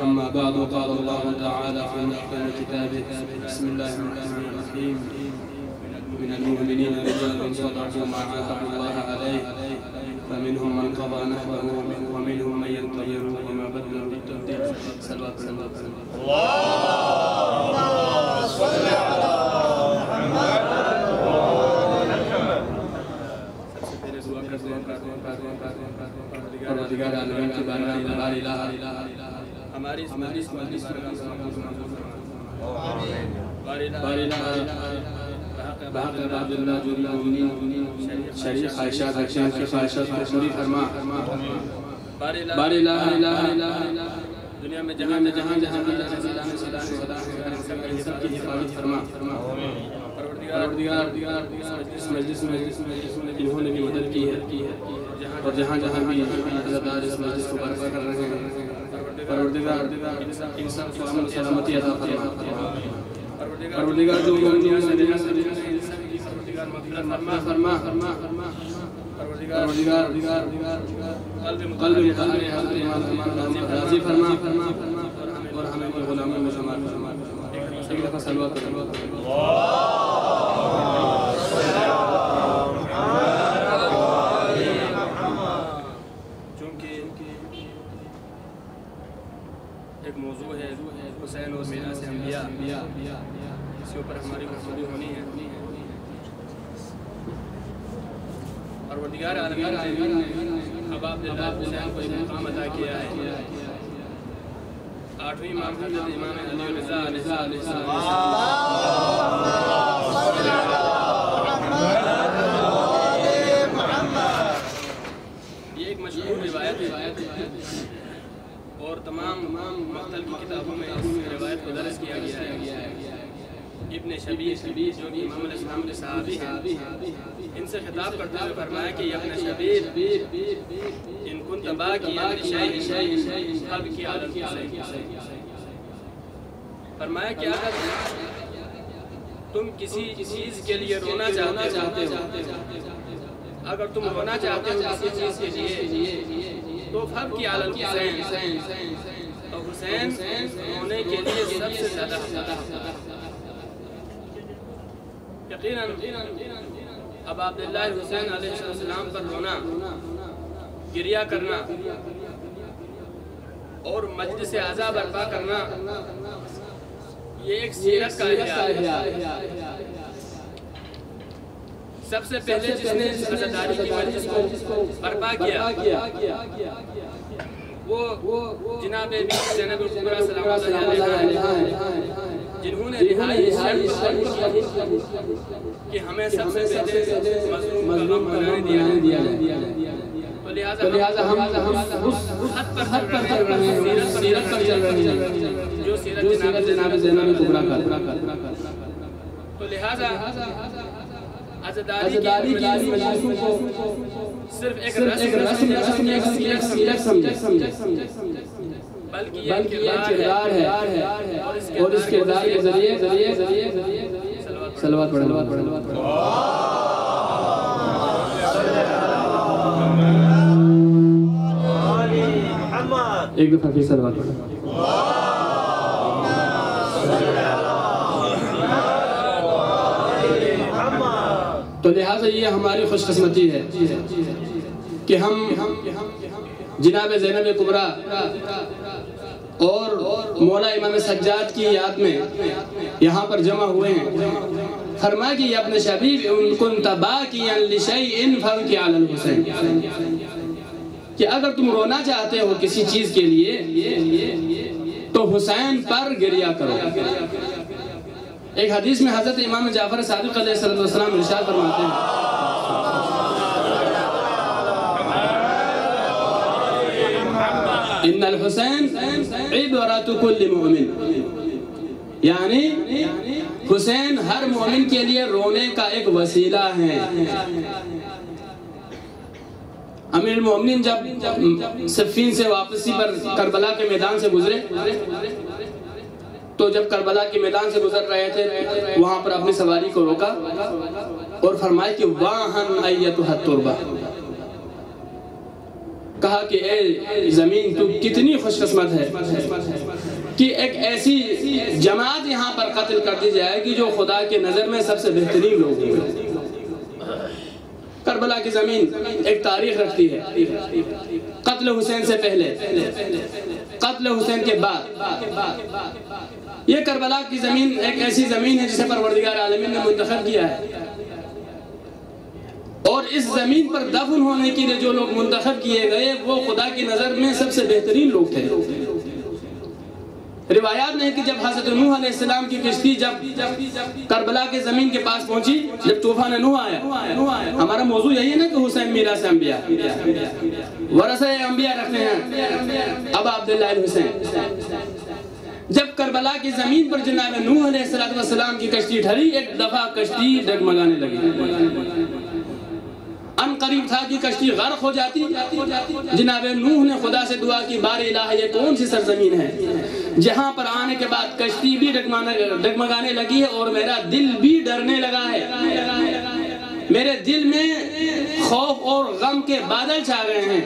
أما بعد قال الله تعالى في محكم كتابه بسم الله الرحمن الرحيم من المؤمنين رجال صدقوا ما عاهدوا الله عليه فمنهم من قضى نحبه ومنهم من ينتظر وما بدلوا بالتبديل صلوات الله اللهم صل على محمد پروردگار عالمین کی بارگاہ میں لا الہ الا اللہ ہماری بحق عبداللہ جوری شریف خواہشات اکشان کی خواہشات کو پوری فرما بار الہ الا اللہ دنیا میں جہاں سب کی حفاظت فرما پروردگار اس مجلس میں انہوں نے بھی مدد کی ہے اور جہاں بھی عزتدار اس مجلس کو برپا کر رہے ہیں پروردگار ان سب کو امن سلامتی عطا فرما پروردگار جو دنیا سے مغفرت فرما پروردگار قلب راضی فرما اور ہمیں غلاموں میں شمار فرما ایک دفعہ صلوات کرو ایک موضوع ہے حسین اور میراث انبیاء اس کے اوپر ہماری گفتگو ہونی ہے پروردگار عالمین نے ابا عبداللہ حسین کو ایک مقام عطا کیا ہے آٹھویں امام حضرت امام علی رضا علیہ السلام یہ ایک مشہور روایت ہے اور تمام مختلف کتابوں میں اس روایت کو درج کیا گیا ہے ابن شبیر جو کہ امام علیہ السلام کے صحابی ہیں ان سے خطاب کرتے ہوئے فرمایا کہ ابن شبیر ان کنت باقیا لشیء فابکی علی الحسین فرمایا کہ اگر تم کسی چیز کے لیے رونا چاہتے ہو اگر تم رونا چاہتے ہو کسی چیز کے لیے تو فابکی علی الحسین تو حسین رونے کے لیے سب سے زیادہ یقیناً ابا عبداللہ حسین علیہ السلام پر رونا گریہ کرنا اور مجلس اعزا برپا کرنا یہ ایک سیرت کا احیاء ہے سب سے پہلے جس نے عزاداری کی مجلس کو برپا کیا وہ جناب زینب الکبریٰ سلام اللہ علیہ جنہوں نے رہائی شرط کہ ہمیں سب سے پہلے مظلوم بنانے دیا تو لہذا ہم اس حد پر چل رہے ہیں سیرت پر چل رہے ہیں جو سیرت جناب زینب الکبریٰ کا تو لہذا عزاداری کی مجلسوں کو صرف ایک رسم سیرت سمجھے بلکہ یہ کردار ہے اور اس کردار کے ذریعے صلوات پڑھیں ایک دفعہ پھر صلوات پڑھیں تو لہٰذا یہ ہماری خوش قسمتی ہے کہ ہم جناب زینب کبریٰ اور مولا امام سجاد کی یاد میں یہاں پر جمع ہوئے ہیں فرمایا کہ ابن شبیب ان کنت باقیا لشیء فابکی علی الحسین کہ اگر تم رونا چاہتے ہو کسی چیز کے لیے تو حسین پر گریہ کرو ایک حدیث میں حضرت امام جعفر صادق علیہ السلام ارشاد فرماتے ہیں ان الحسین عبرۃ کل مومن یعنی حسین ہر مومن کے لیے رونے کا ایک وسیلہ ہے امیر المومنین جب صفین سے واپسی پر کربلا کے میدان سے گزرے تو جب کربلا کے میدان سے گزر رہے تھے وہاں پر اپنی سواری کو روکا اور فرمایا کہ واہن ایتھا التربہ کہا کہ اے زمین تو کتنی خوش قسمت ہے کہ ایک ایسی جماعت یہاں پر قتل کر دی جائے گی جو خدا کے نظر میں سب سے بہترین لوگ ہیں۔ کربلا کی زمین ایک تاریخ رکھتی ہے، قتل حسین سے پہلے، قتل حسین کے بعد۔ یہ کربلا کی زمین ایک ایسی زمین ہے جسے پروردگار عالمین نے منتخب کیا ہے، اور اس زمین پر دفن ہونے کے لیے جو لوگ منتخب کیے گئے وہ خدا کی نظر میں سب سے بہترین لوگ تھے۔ روایات میں ہے کہ جب حضرت نوح علیہ السلام کی کشتی جب کربلا کے زمین کے پاس پہنچی، جب طوفان نوح آیا، ہمارا موضوع یہی ہے نا کہ حسین میراث انبیاء، ورثہ انبیاء رکھتے ہیں ابا عبداللہ الحسین۔ جب کربلا کی زمین پر جناب نوح علیہ السلام کی کشتی ٹھہری، ایک دفعہ کشتی ڈگمگانے لگی۔ ان قریب تھا کہ کشتی غرق ہو جاتی۔ جناب نوح نے خدا سے دعا کی، بار الہ یہ کون سی سرزمین ہے جہاں پر آنے کے بعد کشتی بھی ڈگمگانے لگی ہے اور میرا دل بھی ڈرنے لگا ہے، میرے دل میں خوف اور غم کے بادل چھا گئے ہیں۔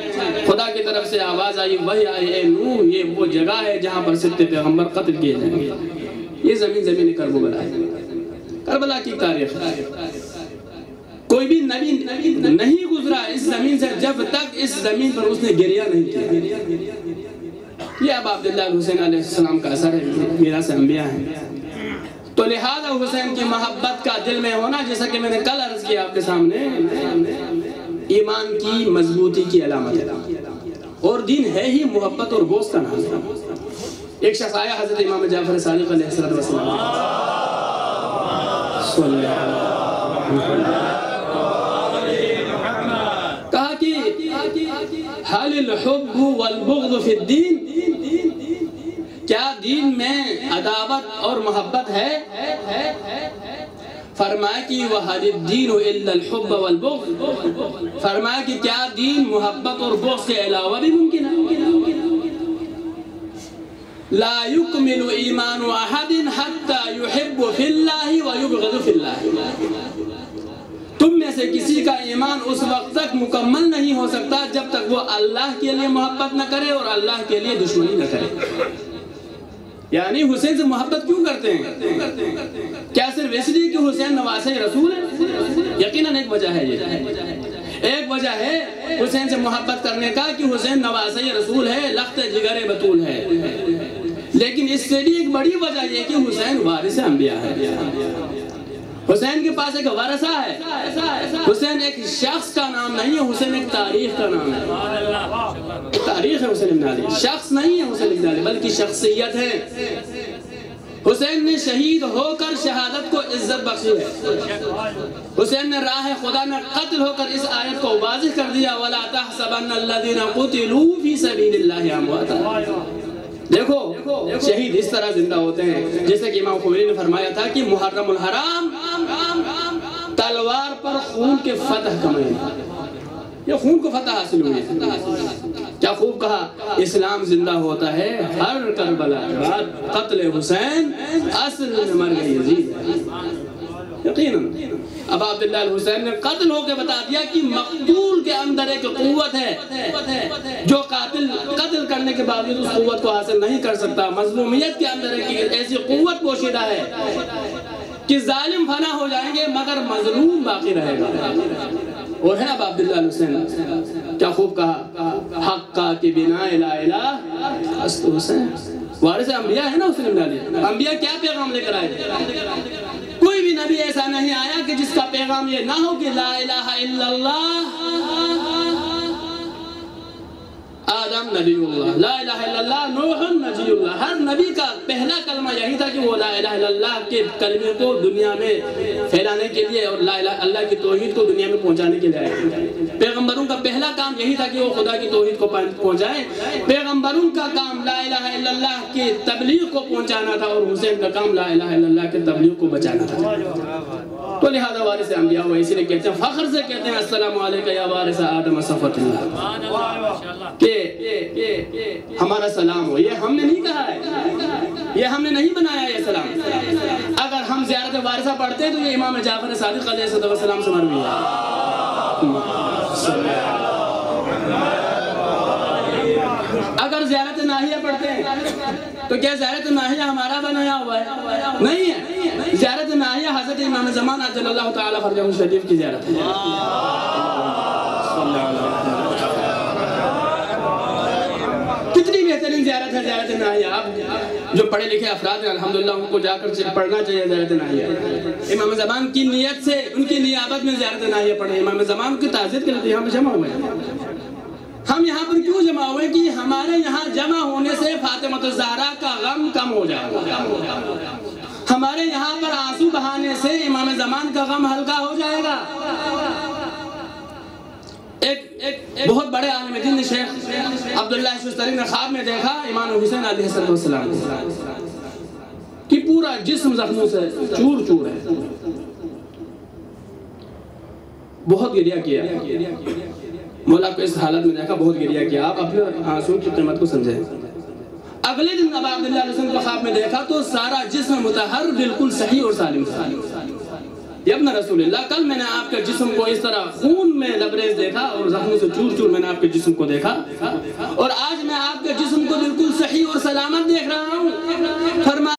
خدا کی طرف سے آواز آئی، وحی آئی، اے نوح یہ وہ جگہ ہے جہاں پر ستر پیغمبر قتل کیے جائیں گے۔ یہ زمین کربلا ہے، کربلا کی تاریخ ہے۔ کوئی بھی نبی نہیں گزرا اس زمین سے جب تک اس زمین پر اس نے گریہ نہیں کیا۔ یہ ابا عبداللہ الحسین علیہ السلام کا اثر ہے، میراث انبیاء ہیں۔ تو لہذا حسین کی محبت کا دل میں ہونا، جیسا کہ میں نے کل عرض کیا آپ کے سامنے، ایمان کی مضبوطی کی علامت ہے، اور دین ہے ہی محبت اور بغض کا نام۔ ایک شخص آیا حضرت امام جعفر صادق علیہ السلام، کہا کہ حل الحب والبغض فی الدین، کیا دین میں عداوت اور محبت ہے؟ فرمایا کہ وَحَلِ الدِّينُ إِلَّا الْحُبَّ وَالْبُغْض، فرمایا کہ کیا دین محبت اور بغض کے علاوہ بھی ممکن ہے؟ لا يكمل ایمان احد حتى يحب فی اللہ ويبغض فی اللہ۔ تم میں سے کسی کا ایمان اس وقت تک مکمل نہیں ہو سکتا جب تک وہ اللہ کے لیے محبت نہ کرے اور اللہ کے لیے دشمنی نہ کرے۔ یعنی حسین سے محبت کیوں کرتے ہیں؟ کیا صرف اس لیے کہ حسین نواسہ رسول ہے؟ یقیناً ایک وجہ ہے، یہ ایک وجہ ہے حسین سے محبت کرنے کا کہ حسین نواسہ رسول ہے، لخت جگر بطول ہے، لیکن اس سے بھی ایک بڑی وجہ یہ کہ حسین وارث انبیاء ہے۔ حسین کے پاس ایک ورثہ ہے، حسین ایک شخص کا نام نہیں ہے، حسین ایک تاریخ کا نام ہے۔ تاریخ ہے حسین ابن علی، شخص نہیں ہے حسین ابن علی بلکہ شخصیت ہے۔ حسین نے شہید ہو کر شہادت کو عزت بخشی ہے۔ حسین نے راہ خدا میں قتل ہو کر اس آیت کو واضح کر دیا، وَلَا تَحْسَبَنَّ الَّذِينَ قُتِلُوا فِي سَبِيلِ اللَّهِ أَمْوَاتًا۔ دیکھو شہید اس طرح زندہ ہوتے ہیں جیسے کہ امام خمینی نے فرمایا تھا کہ محرم الحرام تلوار پر خون کے فتح کمائے، یہ خون کو فتح حاصل ہوئی ہے۔ کیا خوب کہا، اسلام زندہ ہوتا ہے ہر کربلا کے بعد، قتل حسین اصل میں مر گئی یزید۔ یقیناً ابا عبداللہ الحسین نے قتل ہو کے بتا دیا کہ مقتول کے اندر ایک قوت ہے جو قتل کرنے کے باوجود اس قوت کو حاصل نہیں کر سکتا۔ مظلومیت کے اندر ایک ایسی قوت پوشیدہ ہے کہ ظالم فنا ہو جائیں گے مگر مظلوم باقی رہے گا، اور ہے ابا عبداللہ الحسین۔ کیا خوب کہا، حقا کی بنا لا الہ است حسین، وارث انبیاء ہے نا حسین ابن علی۔ انبیاء کیا پیغام لے کر آئے؟ کوئی بھی نبی ایسا نہیں آیا کہ جس کا پیغام یہ نہ ہو کہ لا الہ الا اللہ، آدم نبی اللہ، لا الہ الا اللہ نوح نبی اللہ۔ ہر نبی کا پہلا کلمہ یہی تھا کہ وہ لا الہ الا اللہ کے کلمے کو دنیا میں پھیلانے کے لیے اور لا الہ اللہ کی توحید کو دنیا میں پہنچانے کے لیے آئے۔ پیغمبروں کا پہلا کام یہی تھا کہ وہ خدا کی توحید کو پہنچائیں۔ پیغمبروں کا کام لا الہ الا اللہ کی تبلیغ کو پہنچانا تھا، اور حسین کا کام لا الہ الا اللہ کے تبلیغ کو بچانا تھا۔ تو لہذا وارث انبیاء ہوا، اسی لیے کہتے ہیں، فخر سے کہتے ہیں السلام علیکہ یا وارث آدم صفوۃ اللہ، کہ ہمارا سلام ہو۔ یہ ہم نے نہیں کہا ہے، یہ ہم نے نہیں بنایا یہ سلام۔ اگر ہم زیارت وارثہ پڑھتے ہیں تو یہ امام جعفر صادق علیہ السلام سے مروی ہے۔ اگر زیارت ناحیہ پڑھتے ہیں تو کیا زیارت ناحیہ ہمارا بنایا ہوا ہے؟ نہیں ہے. زیارت ناحیہ حضرت امام زمان عجل اللہ تعالیٰ فرجہ شریف کی زیارت ہے. کتنی بہترین زیارت ہے زیارت ناحیہ. آپ جو پڑھے لکھے افراد ہیں الحمدللہ ان کو جا کر پڑھنا چاہیے زیارت ناحیہ. امام زمان کی نیت سے ان کی نیابت میں زیارت ناحیہ پڑھیں. امام زمان کی تعزیت کے لیے ہم جمع ہوئے ہیں. ہم یہاں پر کیوں جمع ہوئے کہ ہمارے یہاں جمع ہونے سے فاطمہ الزہرا کا غم کم ہو جائے گا. ہمارے یہاں پر آنسو بہانے سے امام زمان کا غم ہلکا ہو جائے گا. ایک بہت بڑے عالم دین نے شیخ عبداللہ شستری نے خواب میں دیکھا امام حسین علیہ السلام کہ پورا جسم زخموں سے چور چور ہے. بہت گریہ کیا. مولا کو اس حالت میں دیکھا, بہت گریہ کیا. آپ اپنے آنسو کی قیمت کو سمجھیں. اگلے دن ابا عبداللہ علیہ السلام کو خواب میں دیکھا تو سارا جسم متحر بالکل صحیح اور سالم تھا. یا ابن رسول اللہ, کل میں نے آپ کے جسم کو اس طرح خون میں لبریز دیکھا اور زخموں سے چور چور میں نے آپ کے جسم کو دیکھا, اور آج میں آپ کے جسم کو بالکل صحیح اور سلامت دیکھ رہا ہوں.